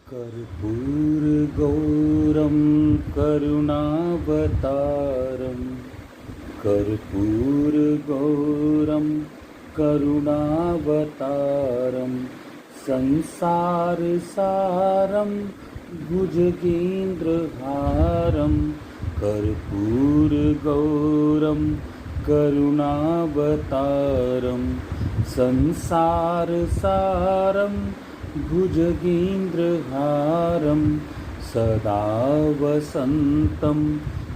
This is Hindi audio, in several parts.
कर्पूरगौरं करुणावतारं कर्पूरगौरं करुणावतारं संसारसारं भुजगेन्द्रहारं कर्पूरगौरं करुणावतारं संसारसारं भुजगेन्द्रहारं सदा वसन्तं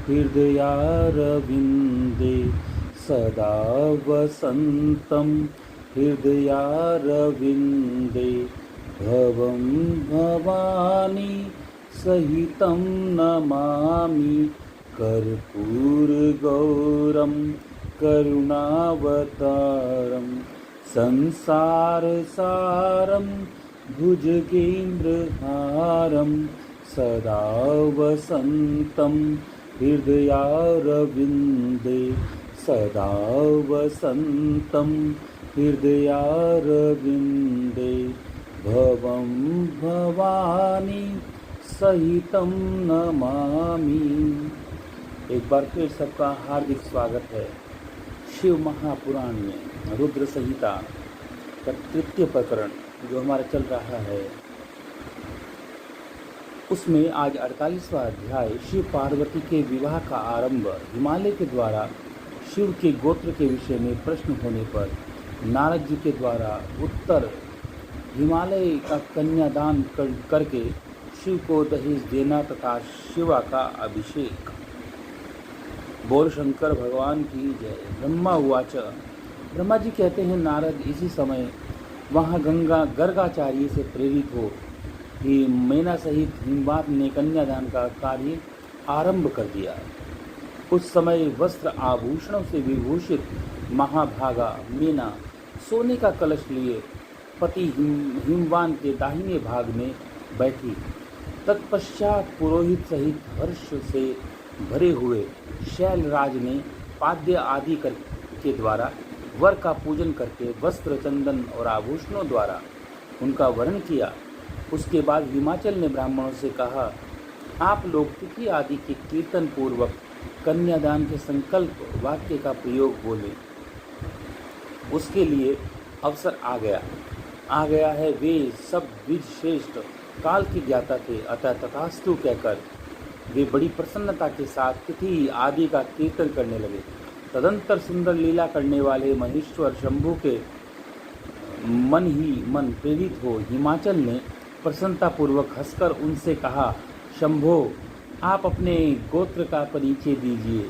हृदयारविन्दे सदा वसन्तं हृदयारविन्दे भवं भवानी सहितं नमामि कर्पूरगौरं करुणावतारं संसारसारं भुजगेन्द्रहारं सदा वसन्तं हृदयारविन्दे सदा वसन्तं हृदयारविन्दे भवं भवानी सहितं नमामि। एक बार फिर सबका हार्दिक स्वागत है। शिव महापुराण में रुद्र संहिता का तृतीय प्रकरण जो हमारा चल रहा है, उसमें आज 48वां अध्याय शिव पार्वती के विवाह का आरंभ हिमालय के द्वारा शिव के गोत्र के विषय में प्रश्न होने पर नारद जी के द्वारा उत्तर हिमालय का कन्यादान करके शिव को दहेज देना तथा शिवा का अभिषेक। बोल शंकर भगवान की जय। ब्रह्मा उवाच। ब्रह्मा जी कहते हैं, नारद इसी समय वहाँ गंगा गर्गाचार्य से प्रेरित हो कि मेना सहित हिमवात ने कन्यादान का कार्य आरंभ कर दिया। उस समय वस्त्र आभूषणों से विभूषित महाभागा मेना सोने का कलश लिए पति हिमवान के दाहिने भाग में बैठी। तत्पश्चात पुरोहित सहित हर्ष से भरे हुए शैलराज ने पाद्य आदि के द्वारा वर का पूजन करके वस्त्र चंदन और आभूषणों द्वारा उनका वर्ण किया। उसके बाद हिमाचल ने ब्राह्मणों से कहा, आप लोग तिथि आदि के कीर्तन पूर्वक कन्यादान के संकल्प वाक्य का प्रयोग बोले। उसके लिए अवसर आ गया है। वे सब द्विज श्रेष्ठ काल के ज्ञाता थे, अतः तथास्तु कहकर वे बड़ी प्रसन्नता के साथ तिथि आदि का कीर्तन करने लगे। तदंतर सुंदर लीला करने वाले महेश्वर शंभु के मन ही मन प्रेरित हो हिमाचल ने प्रसन्नतापूर्वक हंसकर उनसे कहा, शंभो, आप अपने गोत्र का परिचय दीजिए,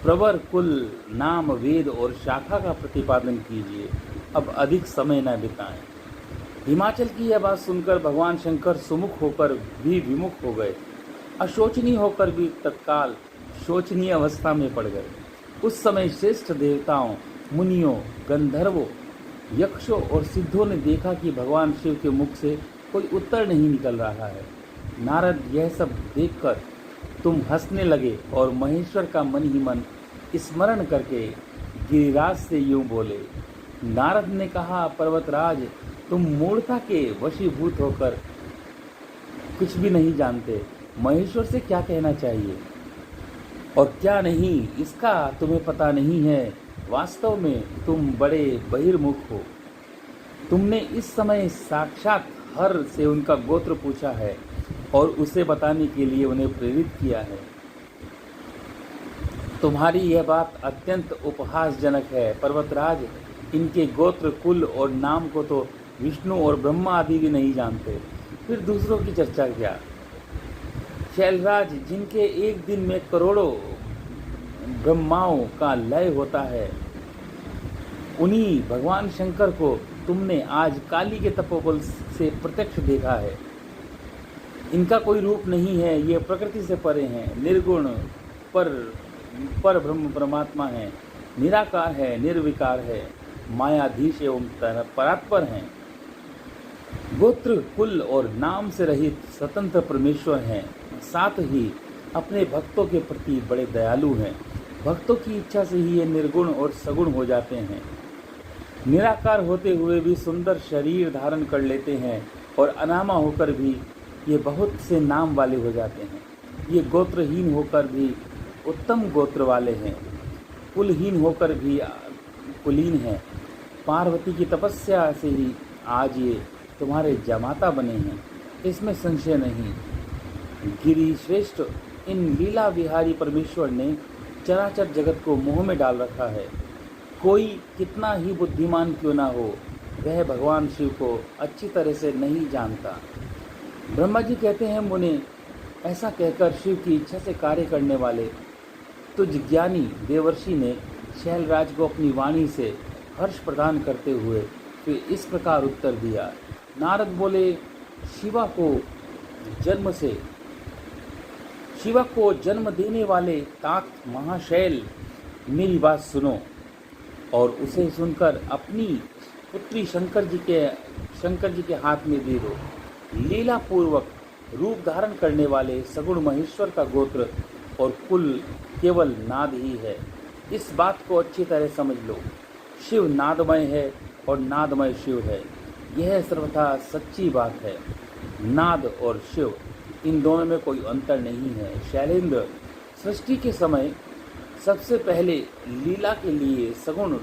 प्रवर, कुल, नाम, वेद और शाखा का प्रतिपादन कीजिए। अब अधिक समय न बिताएं। हिमाचल की यह बात सुनकर भगवान शंकर सुमुख होकर भी विमुख हो गए। अशोचनीय होकर भी तत्काल शोचनीय अवस्था में पड़ गए। उस समय श्रेष्ठ देवताओं, मुनियों, गंधर्वों, यक्षों और सिद्धों ने देखा कि भगवान शिव के मुख से कोई उत्तर नहीं निकल रहा है। नारद यह सब देखकर तुम हंसने लगे और महेश्वर का मन ही मन स्मरण करके गिरिराज से यूं बोले। नारद ने कहा, पर्वतराज, तुम मूढ़ता के वशीभूत होकर कुछ भी नहीं जानते। महेश्वर से क्या कहना चाहिए और क्या नहीं, इसका तुम्हें पता नहीं है। वास्तव में तुम बड़े बहिर्मुख हो। तुमने इस समय साक्षात हर से उनका गोत्र पूछा है और उसे बताने के लिए उन्हें प्रेरित किया है। तुम्हारी यह बात अत्यंत उपहासजनक है। पर्वतराज, इनके गोत्र, कुल और नाम को तो विष्णु और ब्रह्मा आदि भी नहीं जानते, फिर दूसरों की चर्चा क्या। शैलराज, जिनके एक दिन में करोड़ों ब्रह्माओं का लय होता है, उन्हीं भगवान शंकर को तुमने आज काली के तपोबल से प्रत्यक्ष देखा है। इनका कोई रूप नहीं है, ये प्रकृति से परे हैं, निर्गुण पर ब्रह्म परमात्मा है, निराकार है, निर्विकार है, मायाधीश एवं परात्पर हैं। गोत्र, कुल और नाम से रहित स्वतंत्र परमेश्वर हैं। साथ ही अपने भक्तों के प्रति बड़े दयालु हैं। भक्तों की इच्छा से ही ये निर्गुण और सगुण हो जाते हैं। निराकार होते हुए भी सुंदर शरीर धारण कर लेते हैं और अनामा होकर भी ये बहुत से नाम वाले हो जाते हैं। ये गोत्रहीन होकर भी उत्तम गोत्र वाले हैं, कुलहीन होकर भी कुलीन हैं। पार्वती की तपस्या से ही आज ये तुम्हारे जमाता बने हैं, इसमें संशय नहीं। गिरि श्रेष्ठ, इन लीला विहारी परमेश्वर ने चराचर जगत को मोह में डाल रखा है। कोई कितना ही बुद्धिमान क्यों ना हो, वह भगवान शिव को अच्छी तरह से नहीं जानता। ब्रह्मा जी कहते हैं, मुने, ऐसा कहकर शिव की इच्छा से कार्य करने वाले तुझ ज्ञानी देवर्षि ने शैलराज को अपनी वाणी से हर्ष प्रदान करते हुए फिर इस प्रकार उत्तर दिया। नारद बोले, शिवा को जन्म देने वाले तात महाशैल, मेरी बात सुनो और उसे सुनकर अपनी पुत्री शंकर जी के हाथ में दे दो। लीला पूर्वक रूप धारण करने वाले सगुण महेश्वर का गोत्र और कुल केवल नाद ही है। इस बात को अच्छी तरह समझ लो। शिव नादमय है और नादमय शिव है, यह सर्वथा सच्ची बात है। नाद और शिव, इन दोनों में कोई अंतर नहीं है। शैलेंद्र, सृष्टि के समय सबसे पहले लीला के लिए सगुण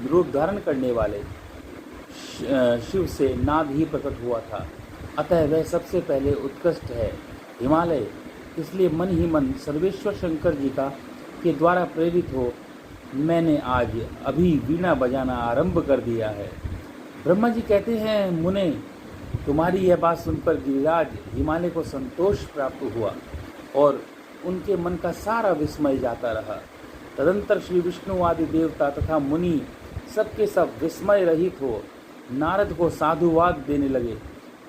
रूप धारण करने वाले शिव से नाद ही प्रकट हुआ था, अतः वह सबसे पहले उत्कृष्ट है। हिमालय, इसलिए मन ही मन सर्वेश्वर शंकर जी का के द्वारा प्रेरित हो मैंने आज अभी वीणा बजाना आरंभ कर दिया है। ब्रह्मा जी कहते हैं, मुने, तुम्हारी यह बात सुनकर गिरिराज हिमालय को संतोष प्राप्त हुआ और उनके मन का सारा विस्मय जाता रहा। तदंतर श्री विष्णु आदि देवता तथा मुनि सबके सब विस्मय रहित हो नारद को साधुवाद देने लगे।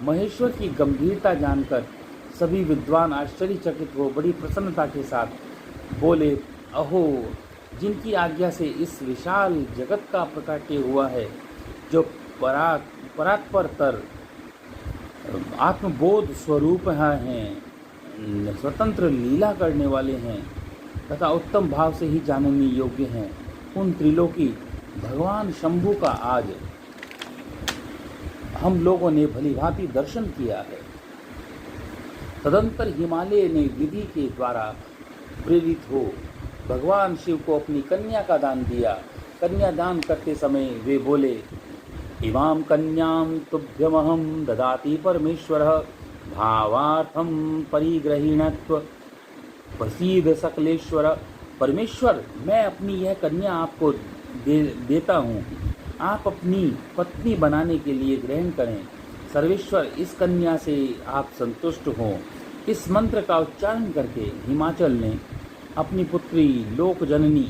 महेश्वर की गंभीरता जानकर सभी विद्वान आश्चर्यचकित हो बड़ी प्रसन्नता के साथ बोले, अहो, जिनकी आज्ञा से इस विशाल जगत का प्रकाट्य हुआ है, जो परात्पर आत्मबोध स्वरूप हैं, स्वतंत्र लीला करने वाले हैं तथा उत्तम भाव से ही जानने योग्य हैं, उन त्रिलोकी भगवान शंभु का आज हम लोगों ने भलीभांति दर्शन किया है। तदंतर हिमालय ने विधि के द्वारा प्रेरित हो भगवान शिव को अपनी कन्या का दान दिया। कन्या दान करते समय वे बोले, इमां कन्यां तुभ्यमहं ददाति परमेश्वरः भावार्थं परिग्रहीणत्व प्रसीद सकलेश्वर। परमेश्वर, मैं अपनी यह कन्या आपको देता हूँ, आप अपनी पत्नी बनाने के लिए ग्रहण करें। सर्वेश्वर, इस कन्या से आप संतुष्ट हों। इस मंत्र का उच्चारण करके हिमाचल ने अपनी पुत्री लोक जननी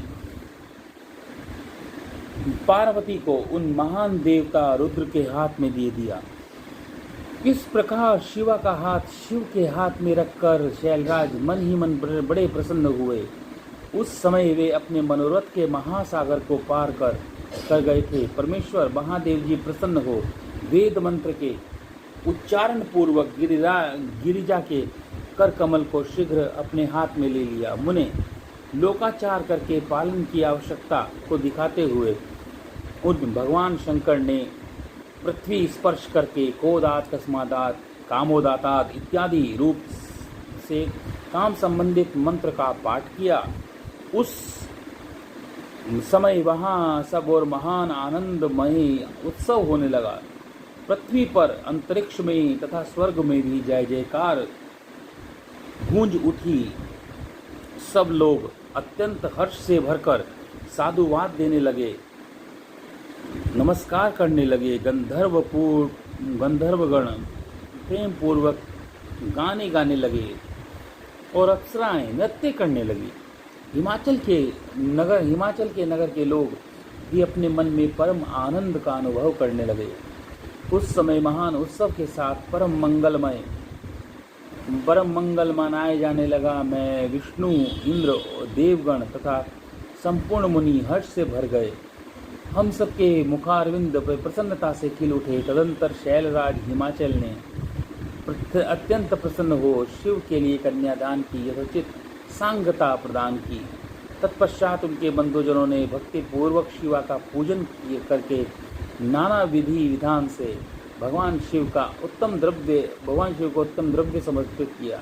पार्वती को उन महान देवता रुद्र के हाथ में दे दिया। इस प्रकार शिवा का हाथ शिव के हाथ में रखकर शैलराज मन ही मन बड़े प्रसन्न हुए। उस समय वे अपने मनोरथ के महासागर को पार कर गए थे। परमेश्वर महादेव जी प्रसन्न हो वेद मंत्र के उच्चारण पूर्वक गिरिजा के कर कमल को शीघ्र अपने हाथ में ले लिया। मुने, लोकाचार करके पालन की आवश्यकता को दिखाते हुए उन भगवान शंकर ने पृथ्वी स्पर्श करके कोदात, कस्मादात, कामोदातात इत्यादि रूप से काम संबंधित मंत्र का पाठ किया। उस समय वहाँ सब और महान आनंदमय उत्सव होने लगा। पृथ्वी पर, अंतरिक्ष में तथा स्वर्ग में भी जय जयकार गूंज उठी। सब लोग अत्यंत हर्ष से भरकर साधुवाद देने लगे, नमस्कार करने लगे। गंधर्वगण प्रेम पूर्वक गाने गाने लगे और अप्सराएं नृत्य करने लगी। हिमाचल के नगर के लोग भी अपने मन में परम आनंद का अनुभव करने लगे। उस समय महान उत्सव के साथ परम मंगल मनाए जाने लगा। मैं, विष्णु, इंद्र, देवगण तथा संपूर्ण मुनि हर्ष से भर गए। हम सबके मुखारविंद प्रसन्नता से खिल उठे। तदंतर शैलराज हिमाचल ने अत्यंत प्रसन्न हो शिव के लिए कन्यादान की यथोचित सांगता प्रदान की। तत्पश्चात उनके बंधुजनों ने भक्ति पूर्वक शिवा का पूजन करके नाना विधि विधान से भगवान शिव को उत्तम द्रव्य समर्पित किया।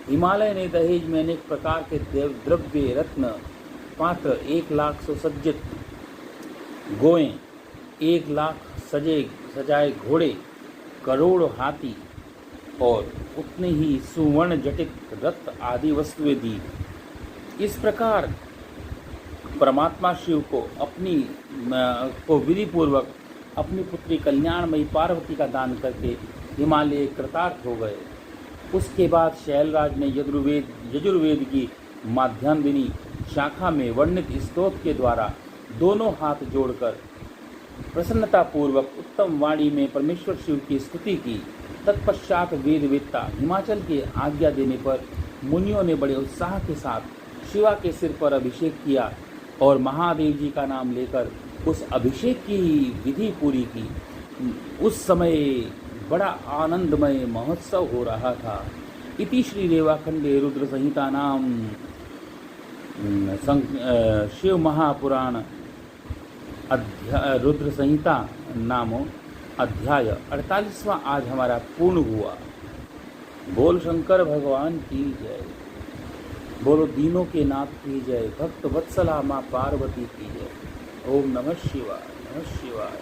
हिमालय ने दहेज में अनेक प्रकार के द्रव्य, रत्न, पात्र, 1,00,000 सुसज्जित गोएं, 1,00,000 सजाए घोड़े, करोड़ों हाथी और उतने ही सुवर्ण जटित रथ आदि वस्तुएं दी। इस प्रकार परमात्मा शिव को विधि पूर्वक अपनी पुत्री कल्याणमयी पार्वती का दान करके हिमालय कृतार्थ हो गए। उसके बाद शैलराज ने यजुर्वेद की माध्यान्हिनी शाखा में वर्णित स्तोत्र के द्वारा दोनों हाथ जोड़कर प्रसन्नता पूर्वक उत्तम वाणी में परमेश्वर शिव की स्तुति की। तत्पश्चात वेदवेत्ता हिमाचल की आज्ञा देने पर मुनियों ने बड़े उत्साह के साथ शिवा के सिर पर अभिषेक किया और महादेव जी का नाम लेकर उस अभिषेक की विधि पूरी की। उस समय बड़ा आनंदमय महोत्सव हो रहा था। इति श्री रेवाखंडे रुद्र संहिता नाम शिव महापुराण रुद्र संहिता नामो अध्याय 48वां आज हमारा पूर्ण हुआ। बोल शंकर भगवान की जय, बोलो दीनों के नाथ की जय, भक्त वत्सला माँ पार्वती की जय। ओम नमः शिवाय, नमः शिवाय।